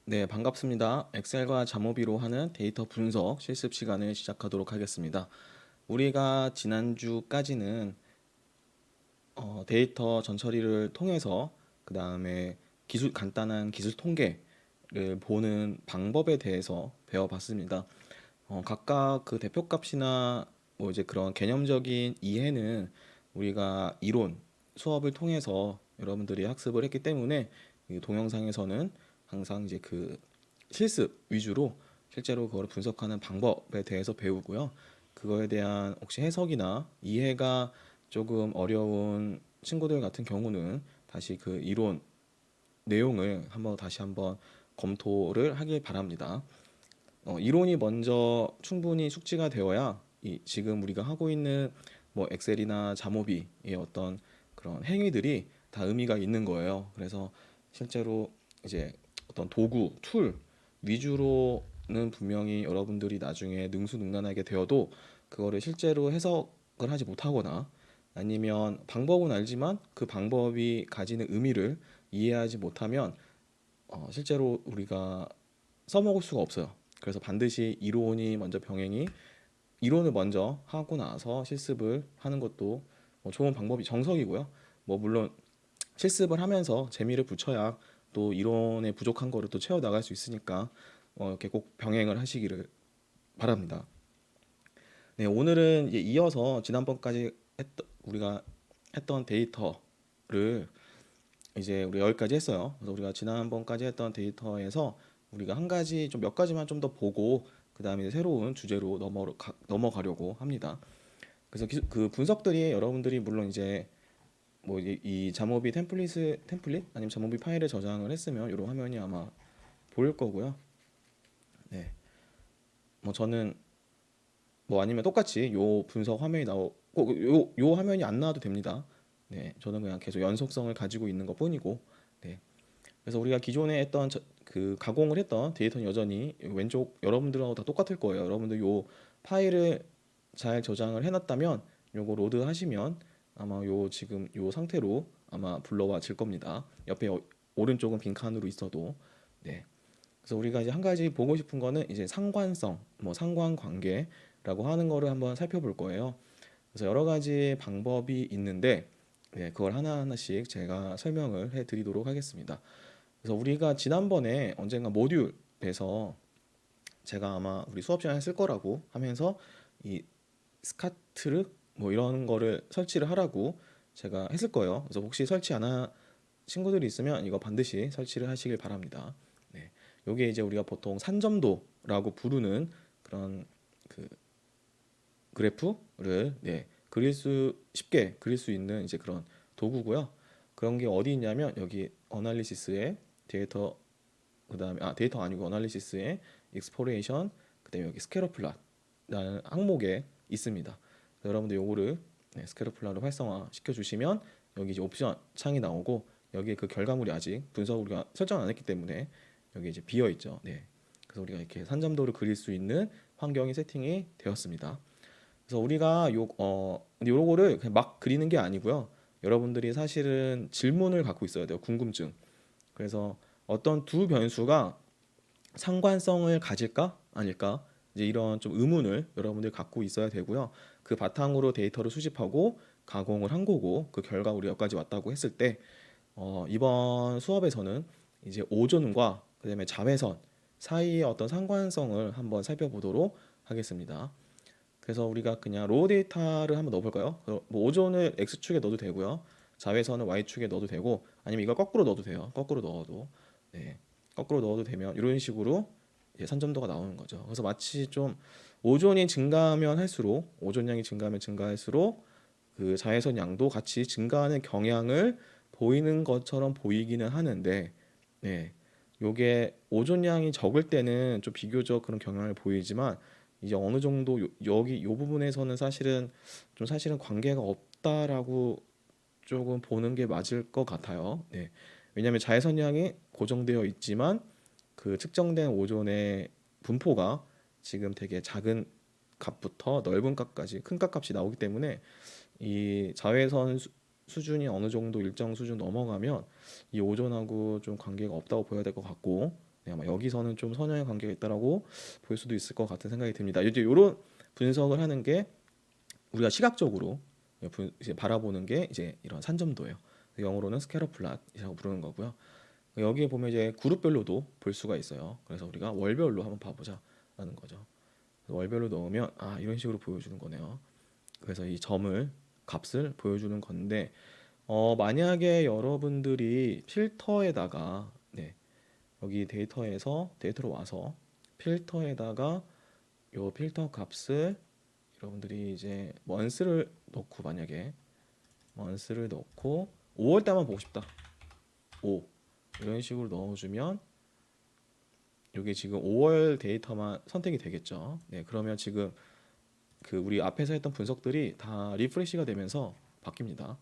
네, 반갑습니다. 엑셀과 자모비로 하는 데이터 분석 실습 시간을 시작하도록 하겠습니다. 우리가 지난주까지는 데이터 전처리를 통해서 그 다음에 간단한 기술 통계를 보는 방법에 대해서 배워봤습니다. 각각 그 대표값이나 뭐 이제 그런 개념적인 이해는 우리가 이론 수업을 통해서 여러분들이 학습을 했기 때문에 이 동영상에서는 항상 이제 그 실습 위주로 실제로 그걸 분석하는 방법에 대해서 배우고요. 그거에 대한 혹시 해석이나 이해가 조금 어려운 친구들 같은 경우는 다시 그 이론 내용을 다시 한번 검토를 하길 바랍니다. 이론이 먼저 충분히 숙지가 되어야 지금 우리가 하고 있는 뭐 엑셀이나 자모비의 어떤 그런 행위들이 다 의미가 있는 거예요. 그래서 실제로 이제 어떤 도구, 툴 위주로는 분명히 여러분들이 나중에 능수능란하게 되어도 그거를 실제로 해석을 하지 못하거나 아니면 방법은 알지만 그 방법이 가지는 의미를 이해하지 못하면 실제로 우리가 써먹을 수가 없어요. 그래서 반드시 이론을 먼저 하고 나서 실습을 하는 것도 좋은 방법이 정석이고요. 뭐 물론 실습을 하면서 재미를 붙여야 또 이론에 부족한 거를 또 채워 나갈 수 있으니까 이렇게 꼭 병행을 하시기를 바랍니다. 네, 오늘은 이제 이어서 우리가 했던 데이터를 이제 우리가 여기까지 했어요. 그래서 우리가 지난번까지 했던 데이터에서 우리가 한 가지 좀 몇 가지만 좀 더 보고 그 다음에 새로운 주제로 넘어가려고 합니다. 그래서 그 분석들이 여러분들이 물론 이제 뭐 이 자모비 템플릿 아니면 자모비 파일을 저장을 했으면 이런 화면이 아마 보일 거고요. 네, 뭐 저는 뭐 아니면 똑같이 요 분석 화면이 나오고 요 화면이 안 나와도 됩니다. 네, 저는 그냥 계속 연속성을 가지고 있는 것 뿐이고, 네. 그래서 우리가 기존에 했던 그 가공을 했던 데이터는 여전히 왼쪽 여러분들하고 다 똑같을 거예요. 여러분들 요 파일을 잘 저장을 해놨다면 요거 로드 하시면 아마 요 지금 요 상태로 아마 불러와질 겁니다. 옆에 오른쪽은 빈칸으로 있어도. 네. 그래서 우리가 이제 한 가지 보고 싶은 거는 이제 상관성, 뭐 상관관계라고 하는 거를 한번 살펴볼 거예요. 그래서 여러 가지 방법이 있는데, 네, 그걸 하나하나씩 제가 설명을 해드리도록 하겠습니다. 그래서 우리가 지난번에 언젠가 모듈에서 제가 아마 우리 수업 시간에 쓸 거라고 하면서 이 스카트르 뭐 이런 거를 설치를 하라고 제가 했을 거예요. 그래서 혹시 설치 안 한 친구들이 있으면 이거 반드시 설치를 하시길 바랍니다. 네. 요게 이제 우리가 보통 산점도라고 부르는 그런 그 그래프를 쉽게 그릴 수 있는 이제 그런 도구고요. 그런 게 어디 있냐면 여기 어널리시스에 데이터 그다음에 데이터 아니고 어널리시스에 익스포레이션 그다음에 여기 스캐러플랏라는 항목에 있습니다. 여러분들 요거를 스캐러플랏을 활성화 시켜 주시면 여기 이제 옵션 창이 나오고 여기에 그 결과물이 아직 분석 우리가 설정 안 했기 때문에 여기 이제 비어 있죠. 네. 그래서 우리가 이렇게 산점도를 그릴 수 있는 환경이 세팅이 되었습니다. 그래서 우리가 근데 요거를 그냥 막 그리는 게 아니고요. 여러분들이 사실은 질문을 갖고 있어야 돼요. 궁금증. 그래서 어떤 두 변수가 상관성을 가질까? 아닐까? 이제 이런 좀 의문을 여러분들이 갖고 있어야 되고요. 그 바탕으로 데이터를 수집하고 가공을 한 거고 그 결과 우리 여기까지 왔다고 했을 때 이번 수업에서는 이제 오존과 그다음에 자외선 사이의 어떤 상관성을 한번 살펴보도록 하겠습니다. 그래서 우리가 그냥 로우 데이터를 한번 넣어볼까요? 뭐 오존을 x축에 넣어도 되고요. 자외선을 y축에 넣어도 되고 아니면 이걸 거꾸로 넣어도 돼요. 거꾸로 넣어도. 네. 거꾸로 넣어도 되면 이런 식으로 이제 산점도가 나오는 거죠. 그래서 마치 좀 오존이 증가하면 할수록 오존량이 증가하면 증가할수록 그 자외선 양도 같이 증가하는 경향을 보이는 것처럼 보이기는 하는데 네. 요게 오존량이 적을 때는 좀 비교적 그런 경향을 보이지만 이제 어느 정도 여기 요 부분에서는 사실은 관계가 없다라고 조금 보는 게 맞을 것 같아요. 네. 왜냐하면 자외선량이 고정되어 있지만 그 측정된 오존의 분포가 지금 되게 작은 값부터 넓은 값까지 큰 값이 나오기 때문에 이 자외선 수준이 어느 정도 일정 수준 넘어가면 이 오존하고 좀 관계가 없다고 보여야 될 것 같고 네, 아마 여기서는 좀 선형의 관계가 있다라고 볼 수도 있을 것 같은 생각이 듭니다. 이제 이런 분석을 하는 게 우리가 시각적으로 이제 바라보는 게 이제 이런 산점도예요. 영어로는 스캐러 플랫이라고 부르는 거고요. 여기에 보면 이제 그룹별로도 볼 수가 있어요. 그래서 우리가 월별로 한번 봐보자라는 거죠. 월별로 넣으면 이런 식으로 보여주는 거네요. 그래서 이 점을 값을 보여주는 건데 만약에 여러분들이 필터에다가 여기 데이터로 와서 필터에다가 요 필터 값을 여러분들이 이제 먼스를 넣고 만약에 먼스를 넣고 5월 달만 보고 싶다. 5 이런 식으로 넣어주면 이게 지금 5월 데이터만 선택이 되겠죠. 네, 그러면 지금 그 우리 앞에서 했던 분석들이 다 리프레시가 되면서 바뀝니다.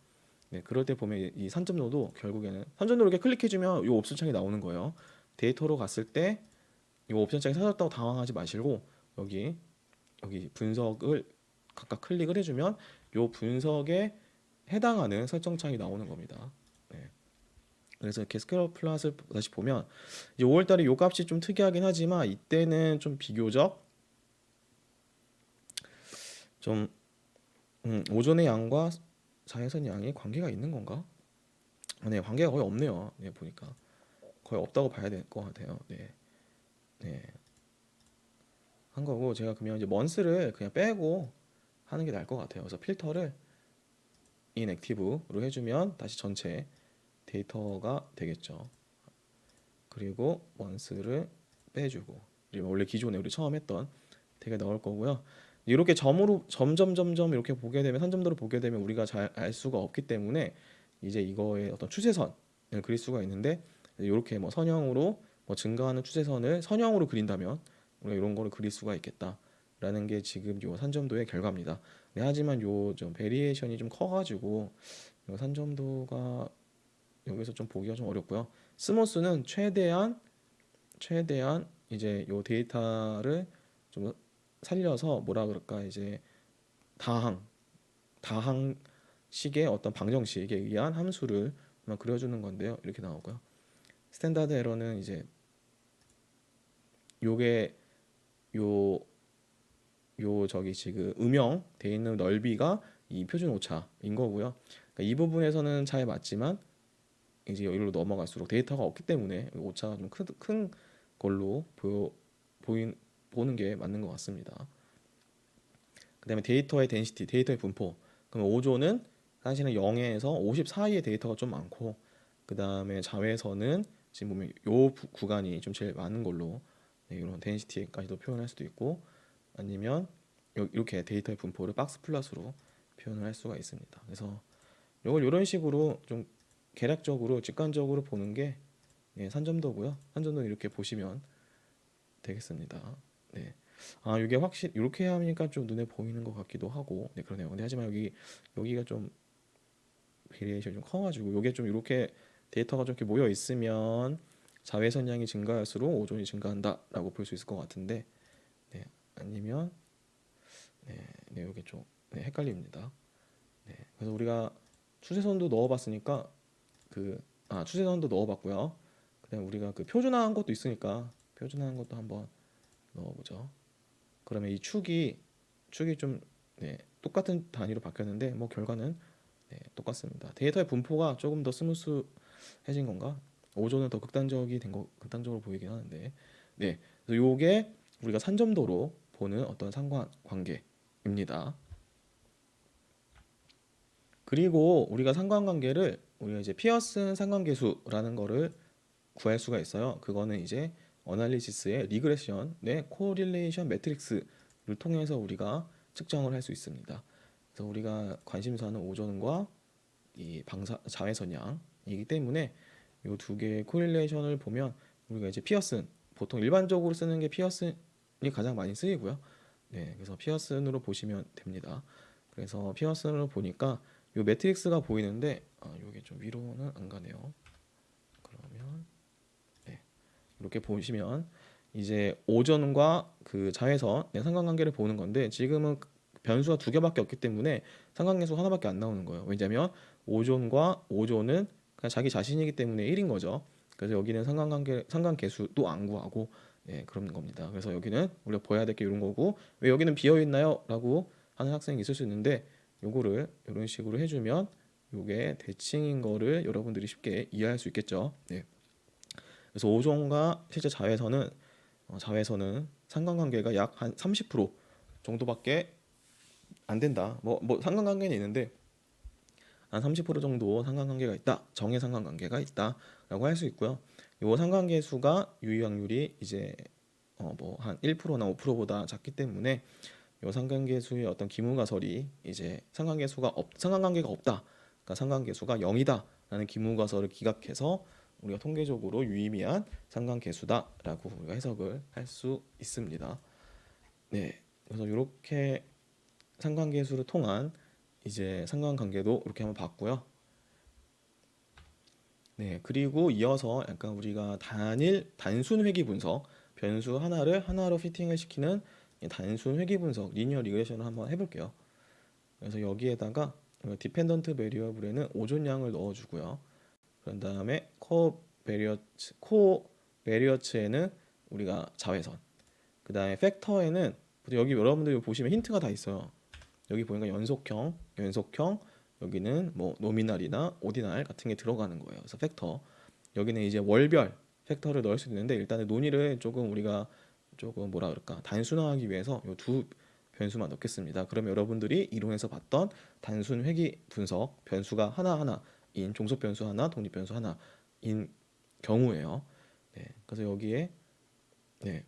네, 그럴 때 보면 이 산점도도 결국에는 산점도 이렇게 클릭해주면 이 옵션 창이 나오는 거예요. 데이터로 갔을 때 이 옵션 창이 사라졌다고 당황하지 마시고 여기 분석을 각각 클릭을 해주면 이 분석에 해당하는 설정 창이 나오는 겁니다. 네. 그래서 이렇게 스케일러 플랫을 다시 보면 이제 5월달에 요 값이 좀 특이하긴 하지만 이때는 좀 비교적 좀 오존의 양과 자외선 양이 관계가 있는 건가? 네, 관계가 거의 없네요. 네, 보니까 거의 없다고 봐야 될 것 같아요. 네, 네, 한 거고 제가 그러면 이제 먼스를 그냥 빼고 하는 게 나을 것 같아요. 그래서 필터를 inactive로 해주면 다시 전체 데이터가 되겠죠. 그리고 먼스를 빼주고 그리고 원래 기존에 우리 처음 했던 되게 나올 거고요. 이렇게 점으로 점점 이렇게 보게 되면 산점도를 보게 되면 우리가 잘 알 수가 없기 때문에 이제 이거의 어떤 추세선을 그릴 수가 있는데 이렇게 뭐 선형으로 뭐 증가하는 추세선을 선형으로 그린다면 우리가 이런 거를 그릴 수가 있겠다라는 게 지금 요 산점도의 결과입니다. 네, 하지만 요 좀 베리에이션이 좀 커가지고 요 산점도가 여기서 좀 보기가 좀 어렵고요. 스모스는 최대한 이제 요 데이터를 좀 살려서 뭐라 그럴까 이제 다항식의 어떤 방정식에 의한 함수를 그려주는 건데요. 이렇게 나오고요. 스탠다드 에러는 이제 요게 요 저기 지금 음영 돼 있는 넓이가 이 표준 오차인 거고요. 그러니까 이 부분에서는 잘 맞지만 이제 여기로 넘어갈수록 데이터가 없기 때문에 오차가 좀 큰 걸로 보는 게 맞는 것 같습니다. 그다음에 데이터의 덴시티, 데이터의 분포. 그럼 오조는 사실은 0에서 50 사이의 데이터가 좀 많고, 그다음에 자외선은 지금 보면 요 구간이 좀 제일 많은 걸로 이런 덴시티까지도 표현할 수도 있고, 아니면 이렇게 데이터의 분포를 박스 플러스로 표현을 할 수가 있습니다. 그래서 이걸 이런 식으로 좀 계략적으로 직관적으로 보는 게 산점도고요. 산점도 이렇게 보시면 되겠습니다. 네. 이게 확실히 이렇게 하니까 좀 눈에 보이는 것 같기도 하고, 네, 그러네요. 근데 하지만 여기가 좀 베리에이션이 좀 커가지고 이게 좀 이렇게 데이터가 좀 이렇게 모여 있으면 자외선량이 증가할수록 오존이 증가한다라고 볼 수 있을 것 같은데, 네, 아니면 이게 좀 헷갈립니다. 네, 그래서 우리가 추세선도 넣어봤으니까 추세선도 넣어봤고요. 그다음 우리가 그 표준화한 것도 있으니까 표준화한 것도 한번 넣어보죠. 그러면 이 축이 좀 똑같은 단위로 바뀌었는데 뭐 결과는 똑같습니다. 데이터의 분포가 조금 더 스무스해진 건가? 오조는 더 극단적으로 보이긴 하는데, 네, 그래서 요게 우리가 산점도로 보는 어떤 상관관계입니다. 그리고 우리가 상관관계를 우리가 이제 피어슨 상관계수라는 거를 구할 수가 있어요. 그거는 이제 어널리시스의 리그레션의 코릴레이션 매트릭스를 통해서 우리가 측정을 할 수 있습니다. 그래서 우리가 관심사는 오존과 이 자외선양이기 때문에 이 두 개의 코릴레이션을 보면 우리가 이제 피어슨 보통 일반적으로 쓰는 게 피어슨이 가장 많이 쓰이고요. 네, 그래서 피어슨으로 보시면 됩니다. 그래서 피어슨으로 보니까 이 매트릭스가 보이는데 이게 좀 위로는 안 가네요. 그러면 이렇게 보시면 이제 오존과 그 자외선의 상관관계를 보는 건데 지금은 변수가 두 개밖에 없기 때문에 상관계수 하나밖에 안 나오는 거예요. 왜냐하면 오존은 그냥 자기 자신이기 때문에 1인 거죠. 그래서 여기는 상관계수도 안 구하고 그런 겁니다. 그래서 여기는 우리가 봐야 될 게 이런 거고 왜 여기는 비어 있나요? 라고 하는 학생이 있을 수 있는데 요거를 이런 식으로 해주면 요게 대칭인 거를 여러분들이 쉽게 이해할 수 있겠죠. 그래서 오존과 실제 자외선은 상관관계가 약 한 30% 정도밖에 안 된다. 뭐 상관관계는 있는데 한 30% 정도 상관관계가 있다. 정의 상관관계가 있다라고 할 수 있고요. 요 상관계수가 유의확률이 이제 뭐 한 1%나 5%보다 작기 때문에 요 상관계수의 어떤 기무가설이 이제 상관관계가 없다. 그러니까 상관계수가 0이다라는 기무가설을 기각해서 우리가 통계적으로 유의미한 상관계수다라고 우리가 해석을 할 수 있습니다. 그래서 이렇게 상관계수를 통한 이제 상관관계도 이렇게 한번 봤고요. 그리고 이어서 약간 우리가 단순 회귀 분석, 변수 하나를 하나로 피팅을 시키는 단순 회귀 분석, 리니어 리그레션을 한번 해볼게요. 그래서 여기에다가 디펜던트 베리어블에는 오존량을 넣어주고요. 그런 다음에 코 베리어츠에는 우리가 자외선, 그 다음에 팩터에는 여기 여러분들 보시면 힌트가 다 있어요. 여기 보니까 연속형, 여기는 뭐 노미널이나 오디날 같은 게 들어가는 거예요. 그래서 팩터, 여기는 이제 월별 팩터를 넣을 수 있는데 일단은 논의를 조금 뭐라 그럴까 단순화하기 위해서 이 두 변수만 넣겠습니다. 그러면 여러분들이 이론에서 봤던 단순 회귀 분석 변수가 하나하나인 종속 변수 하나, 독립 변수 하나인 경우예요. 그래서 여기에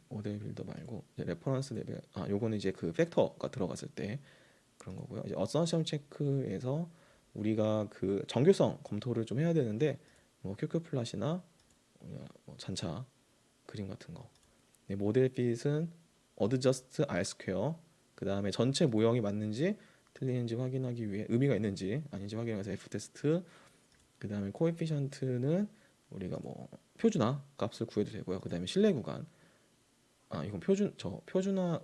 모델 빌더 말고 이제 레퍼런스 레벨 요거는 이제 그 팩터가 들어갔을 때 그런 거고요. 이제 어썸션 체크에서 우리가 그 정교성 검토를 좀 해야 되는데 뭐 QQ 플랫이나 뭐 잔차 그림 같은 거. 모델 핏은 어드저스트 R 스퀘어. 그 다음에 전체 모형이 맞는지 틀리는지 확인하기 위해 의미가 있는지 아닌지 확인하기 위해서 F 테스트. 그 다음에 코에피션트는 우리가 뭐 표준화 값을 구해도 되고요. 그 다음에 신뢰 구간. 이건 표준화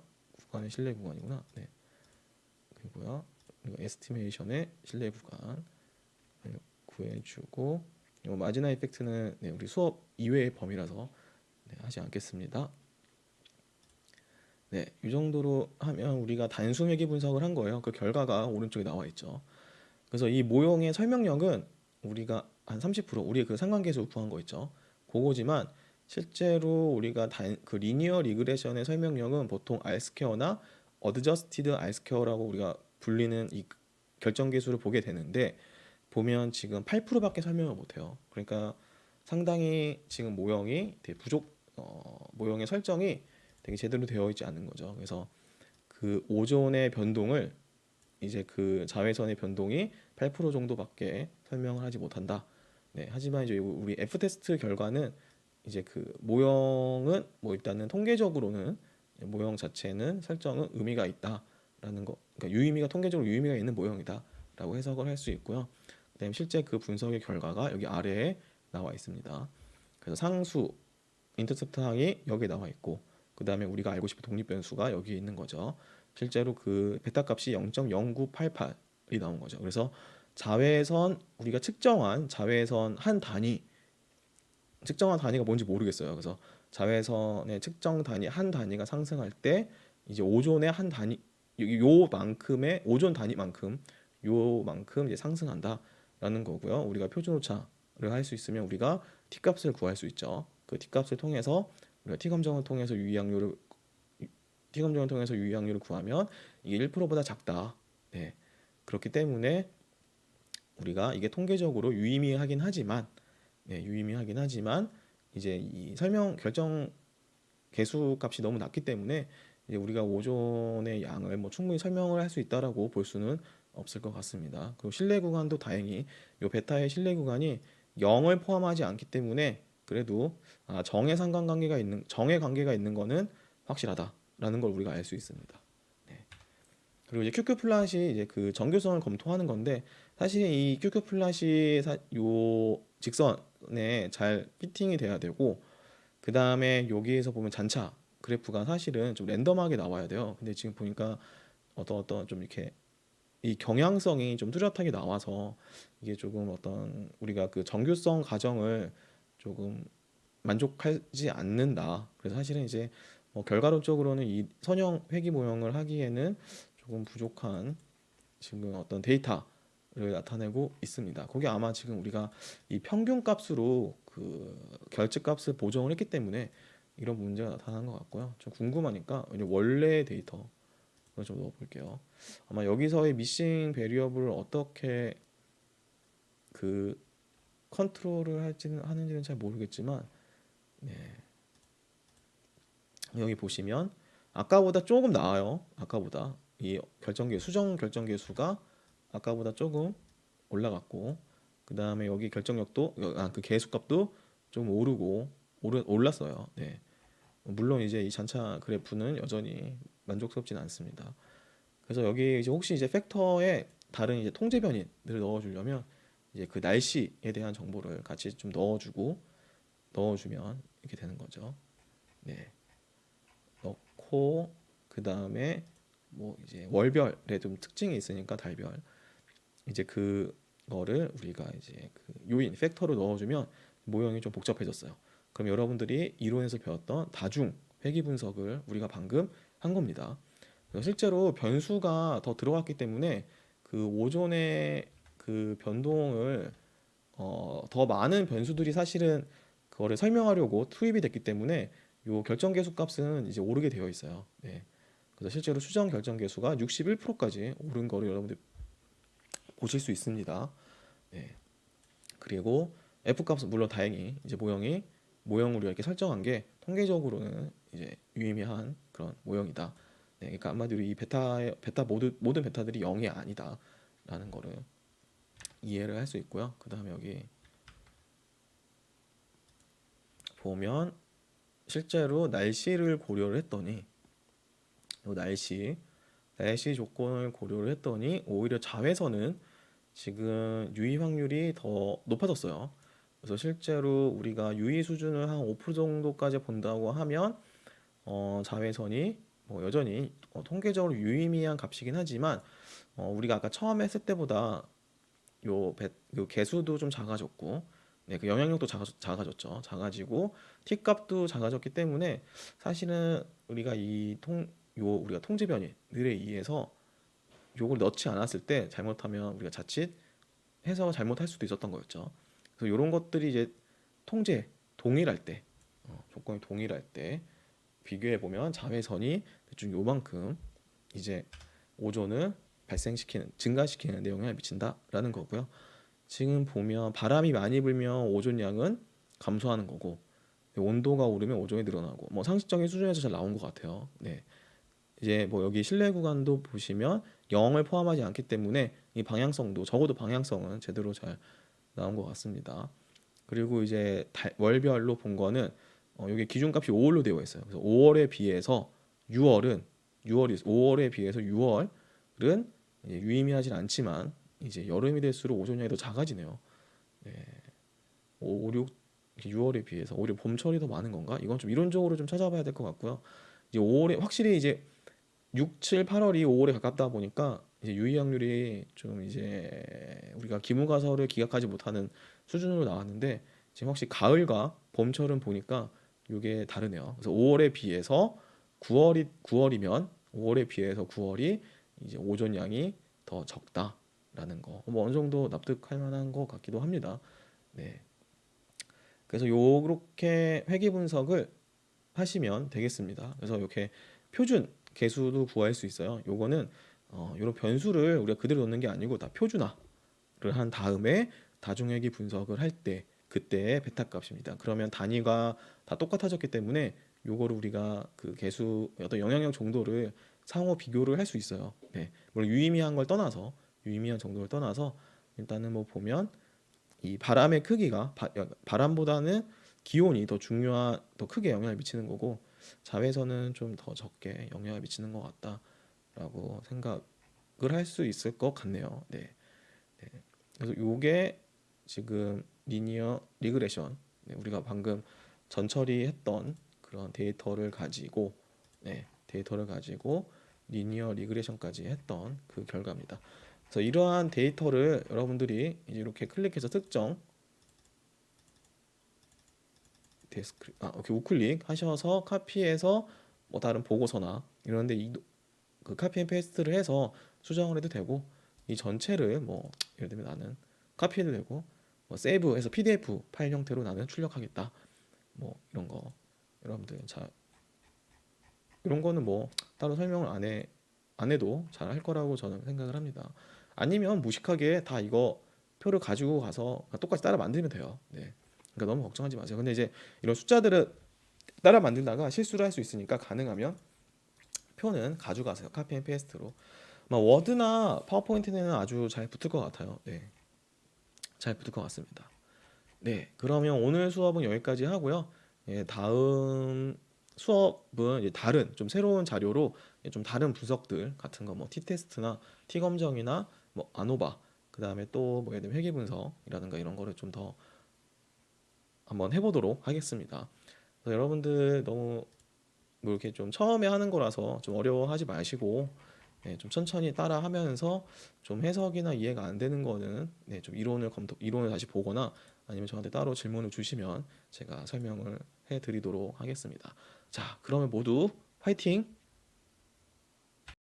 구간의 신뢰 구간이구나. 그리고요. 에스티메이션의 신뢰 구간 구해주고 마지나 이펙트는 우리 수업 이외의 범위라서 하지 않겠습니다. 이 정도로 하면 우리가 단순 회귀 분석을 한 거예요. 그 결과가 오른쪽에 나와 있죠. 그래서 이 모형의 설명력은 우리가 한 30% 우리 그 상관계수 구한 거 있죠. 그거지만 실제로 우리가 그 리니어 리그레션의 설명력은 보통 R스퀘어나 어드저스티드 R스퀘어라고 우리가 불리는 이 결정계수를 보게 되는데 보면 지금 8%밖에 설명을 못해요. 그러니까 상당히 지금 모형이 되게 모형의 설정이 되게 제대로 되어 있지 않은 거죠. 그래서 그 오존의 변동을 이제 그 자외선의 변동이 8% 정도밖에 설명을 하지 못한다. 하지만 이제 우리 F 테스트 결과는 이제 그 모형은 뭐 일단은 통계적으로는 모형 자체는 설정은 의미가 있다라는 거. 그러니까 통계적으로 유의미가 있는 모형이다라고 해석을 할 수 있고요. 그다음에 실제 그 분석의 결과가 여기 아래에 나와 있습니다. 그래서 상수 인터셉트 항이 여기에 나와 있고 그 다음에 우리가 알고 싶은 독립 변수가 여기에 있는 거죠. 실제로 그 베타 값이 0.0988이 나온 거죠. 그래서 우리가 측정한 자외선 측정한 단위가 뭔지 모르겠어요. 그래서 자외선의 측정 단위 한 단위가 상승할 때 이제 오존의 한 단위 요만큼의 오존 요만큼 이제 상승한다라는 거고요. 우리가 표준 오차를 할 수 있으면 우리가 t 값을 구할 수 있죠. 그 t 값을 통해서 우리가 t 검정을 통해서 유의확률을 구하면 이게 1%보다 작다. 그렇기 때문에 우리가 이게 통계적으로 유의미하긴 하지만 이제 이 결정 개수 값이 너무 낮기 때문에 이제 우리가 오존의 양을 뭐 충분히 설명을 할 수 있다라고 볼 수는 없을 것 같습니다. 그리고 신뢰 구간도 다행히 요 베타의 신뢰 구간이 0을 포함하지 않기 때문에 그래도 정의 관계가 있는 거는 확실하다라는 걸 우리가 알 수 있습니다. 그리고 이제 QQ 플랫이 이제 그 정교성을 검토하는 건데 사실 이 QQ 플랫이 요 직선에 잘 피팅이 돼야 되고 그 다음에 여기에서 보면 잔차 그래프가 사실은 좀 랜덤하게 나와야 돼요. 근데 지금 보니까 어떤 좀 이렇게 이 경향성이 좀 뚜렷하게 나와서 이게 조금 우리가 그 정교성 가정을 조금 만족하지 않는다. 그래서 사실은 이제 결과론적으로는 이 선형 회귀 모형을 하기에는 조금 부족한 지금 어떤 데이터를 나타내고 있습니다. 거기 아마 지금 우리가 이 평균 값으로 그 결집 값을 보정을 했기 때문에 이런 문제가 나타난 것 같고요. 좀 궁금하니까 원래 데이터 좀 넣어볼게요. 아마 여기서의 미싱 베리어블을 어떻게 그 컨트롤을 하는지는 잘 모르겠지만, 네. 여기 보시면 아까보다 조금 나아요. 아까보다 이 수정 결정계수가 아까보다 조금 올라갔고, 그 다음에 여기 결정력도 그 계수값도 좀 올랐어요. 네. 물론 이제 이 잔차 그래프는 여전히 만족스럽지는 않습니다. 그래서 여기 이제 혹시 이제 팩터에 다른 이제 통제 변이를 넣어주려면 이제 그 날씨에 대한 정보를 같이 좀 넣어주면 이렇게 되는 거죠. 네. 넣고 그 다음에 뭐 이제 월별에 좀 특징이 있으니까 달별 이제 그거를 우리가 이제 그 요인 팩터로 넣어주면 모형이 좀 복잡해졌어요. 그럼 여러분들이 이론에서 배웠던 다중 회귀 분석을 우리가 방금 한 겁니다. 실제로 변수가 더 들어갔기 때문에 그 오존의 그 변동을 더 많은 변수들이 사실은 그거를 설명하려고 투입이 됐기 때문에 요 결정계수 값은 이제 오르게 되어 있어요. 네. 그래서 실제로 수정 결정계수가 61%까지 오른 거를 여러분들 보실 수 있습니다. 네. 그리고 F 값은 물론 다행히 이제 모형으로 이렇게 설정한 게 통계적으로는 이제 유의미한 그런 모형이다. 네, 그러니까 한마디로 이 베타 모든 베타들이 0이 아니다라는 거를 이해를 할 수 있고요. 그 다음에 여기 보면 실제로 날씨를 고려를 했더니 요 날씨 조건을 고려를 했더니 오히려 자외선은 지금 유의 확률이 더 높아졌어요. 그래서 실제로 우리가 유의 수준을 한 5% 정도까지 본다고 하면 자외선이 뭐 여전히 통계적으로 유의미한 값이긴 하지만 우리가 아까 처음에 했을 때보다 요 개수도 좀 작아졌고, 네, 그 영향력도 작아졌죠. 작아지고 t 값도 작아졌기 때문에 사실은 우리가 우리가 통제 변이에 의해서 요걸 넣지 않았을 때 잘못하면 우리가 자칫 해서 잘못할 수도 있었던 거였죠. 그래서 이런 것들이 이제 통제 동일할 때 조건이 동일할 때 비교해 보면 자외선이 대충 요만큼 이제 오존을 증가시키는 데 영향을 미친다라는 거고요. 지금 보면 바람이 많이 불면 오존 양은 감소하는 거고 온도가 오르면 오존이 늘어나고 뭐 상식적인 수준에서 잘 나온 것 같아요. 네. 이제 뭐 여기 실내 구간도 보시면 0을 포함하지 않기 때문에 이 방향성도 적어도 방향성은 제대로 잘 나온 것 같습니다. 그리고 이제 월별로 본 거는 여기 기준값이 5월로 되어 있어요. 그래서 5월에 비해서 6월은 유의미하진 않지만 이제 여름이 될수록 오존량이 더 작아지네요. 네. 5, 6, 6월에 비해서 오히려 봄철이 더 많은 건가? 이건 좀 이론적으로 좀 찾아봐야 될 것 같고요. 이제 5월에 확실히 이제 6, 7, 8월이 5월에 가깝다 보니까 이제 유의 확률이 좀 이제 우리가 기무가설을 기각하지 못하는 수준으로 나왔는데 지금 확실히 가을과 봄철은 보니까 이게 다르네요. 그래서 5월에 비해서 9월이면 5월에 비해서 9월이 이제 오존 양이 더 적다라는 거. 뭐 어느 정도 납득할 만한 것 같기도 합니다. 네. 그래서 요렇게 회귀 분석을 하시면 되겠습니다. 그래서 이렇게 표준 개수도 구할 수 있어요. 요거는 요런 변수를 우리가 그대로 넣는 게 아니고 다 표준화를 한 다음에 다중회귀 분석을 할 때 그때의 베타 값입니다. 그러면 단위가 다 똑같아졌기 때문에 요거를 우리가 그 개수 어떤 영향력 정도를 상호 비교를 할 수 있어요. 네. 물론 유의미한 정도를 떠나서 일단은 뭐 보면 이 바람의 크기가 바람보다는 기온이 더 크게 영향을 미치는 거고 자외선은 좀 더 적게 영향을 미치는 것 같다라고 생각을 할 수 있을 것 같네요. 네. 네. 그래서 요게 지금 리니어 리그레션, 네, 우리가 방금 전처리했던 그런 데이터를 가지고 리니어 리그레션까지 했던 그 결과입니다. 그래서 이러한 데이터를 여러분들이 이제 이렇게 클릭해서 특정 이렇게 우클릭 하셔서 카피해서 뭐 다른 보고서나 이런데 그 카피 앤 페이스트를 해서 수정을 해도 되고 이 전체를 뭐 예를 들면 나는 카피해도 되고 뭐 세이브해서 PDF 파일 형태로 나는 출력하겠다. 뭐 이런 거 여러분들 자 이런 거는 뭐 따로 설명을 안 해도 잘 할 거라고 저는 생각을 합니다. 아니면 무식하게 다 이거 표를 가지고 가서 똑같이 따라 만들면 돼요. 네. 그러니까 너무 걱정하지 마세요. 근데 이제 이런 숫자들을 따라 만들다가 실수를 할 수 있으니까 가능하면 표는 가져가세요. 카피 앤 페이스트로. 워드나 파워포인트는 아주 잘 붙을 것 같아요. 네. 잘 붙을 것 같습니다. 네. 그러면 오늘 수업은 여기까지 하고요. 예, 다음 수업은 이제 다른 좀 새로운 자료로 좀 다른 분석들 같은 거 뭐 T-테스트나 T-검정이나 뭐 아노바 그다음에 또 뭐 예를 들면 회계 분석이라든가 이런 거를 좀 더 한번 해보도록 하겠습니다. 그래서 여러분들 너무 뭐 이렇게 좀 처음에 하는 거라서 좀 어려워하지 마시고 네, 좀 천천히 따라 하면서 좀 해석이나 이해가 안 되는 거는 네, 좀 이론을 다시 보거나 아니면 저한테 따로 질문을 주시면 제가 설명을 해 드리도록 하겠습니다. 자, 그러면 모두 화이팅!